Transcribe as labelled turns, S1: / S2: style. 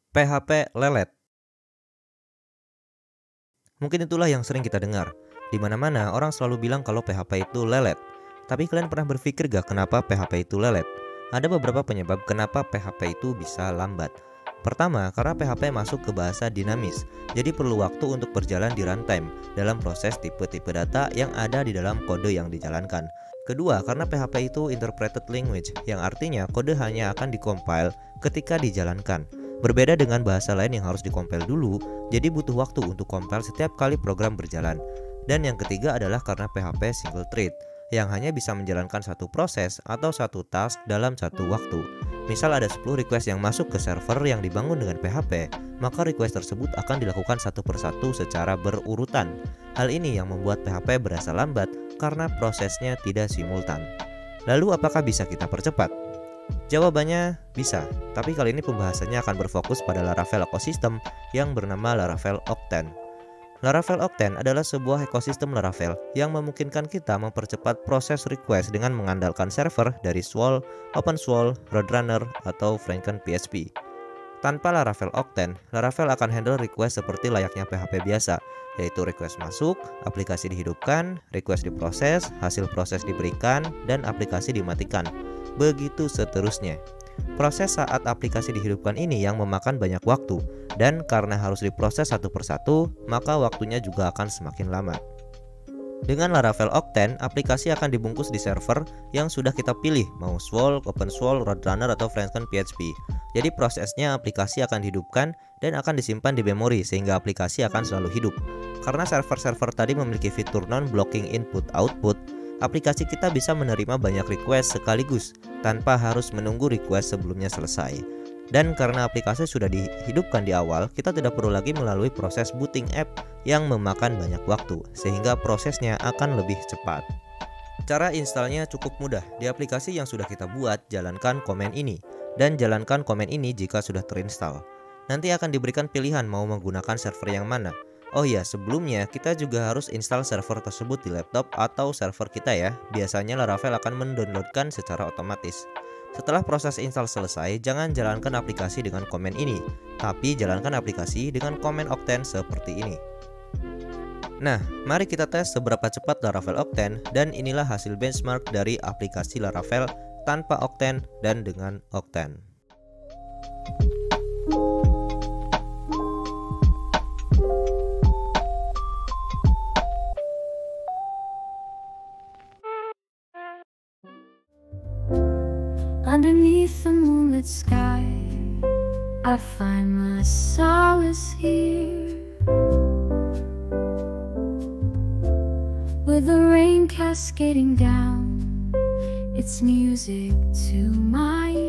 S1: PHP lelet. Mungkin itulah yang sering kita dengar. Di mana-mana orang selalu bilang kalau PHP itu lelet. Tapi kalian pernah berpikir gak kenapa PHP itu lelet? Ada beberapa penyebab kenapa PHP itu bisa lambat. Pertama, karena PHP masuk ke bahasa dinamis, jadi perlu waktu untuk berjalan di runtime dalam proses tipe-tipe data yang ada di dalam kode yang dijalankan. Kedua, karena PHP itu interpreted language, yang artinya kode hanya akan dikompil ketika dijalankan. Berbeda dengan bahasa lain yang harus dikompil dulu, jadi butuh waktu untuk compile setiap kali program berjalan. Dan yang ketiga adalah karena PHP single thread, yang hanya bisa menjalankan satu proses atau satu task dalam satu waktu. Misal ada 10 request yang masuk ke server yang dibangun dengan PHP, maka request tersebut akan dilakukan satu persatu secara berurutan. Hal ini yang membuat PHP berasa lambat karena prosesnya tidak simultan. Lalu apakah bisa kita percepat? Jawabannya bisa, tapi kali ini pembahasannya akan berfokus pada Laravel ekosistem yang bernama Laravel Octane. Laravel Octane adalah sebuah ekosistem Laravel yang memungkinkan kita mempercepat proses request dengan mengandalkan server dari Swol, OpenSwol, Roadrunner, atau FrankenPHP. Tanpa Laravel Octane, Laravel akan handle request seperti layaknya PHP biasa, yaitu request masuk, aplikasi dihidupkan, request diproses, hasil proses diberikan, dan aplikasi dimatikan. Begitu seterusnya. Proses saat aplikasi dihidupkan ini yang memakan banyak waktu, dan karena harus diproses satu persatu, maka waktunya juga akan semakin lama. Dengan Laravel Octane, aplikasi akan dibungkus di server yang sudah kita pilih, mau Swol, OpenSwol, Roadrunner, atau FrankenPHP. Jadi prosesnya aplikasi akan dihidupkan dan akan disimpan di memori sehingga aplikasi akan selalu hidup. Karena server-server tadi memiliki fitur non-blocking input-output, aplikasi kita bisa menerima banyak request sekaligus tanpa harus menunggu request sebelumnya selesai. Dan karena aplikasi sudah dihidupkan di awal, kita tidak perlu lagi melalui proses booting app yang memakan banyak waktu, sehingga prosesnya akan lebih cepat. Cara installnya cukup mudah. Di aplikasi yang sudah kita buat, jalankan command ini, dan jalankan command ini jika sudah terinstall. Nanti akan diberikan pilihan mau menggunakan server yang mana. Oh iya, sebelumnya kita juga harus install server tersebut di laptop atau server kita ya. Biasanya Laravel akan mendownloadkan secara otomatis. Setelah proses install selesai, jangan jalankan aplikasi dengan komen ini, tapi jalankan aplikasi dengan komen Octane seperti ini. Nah, mari kita tes seberapa cepat Laravel Octane, dan inilah hasil benchmark dari aplikasi Laravel tanpa Octane dan dengan Octane.
S2: Underneath the moonlit sky, I find my solace here, with the rain cascading down, it's music to my ears.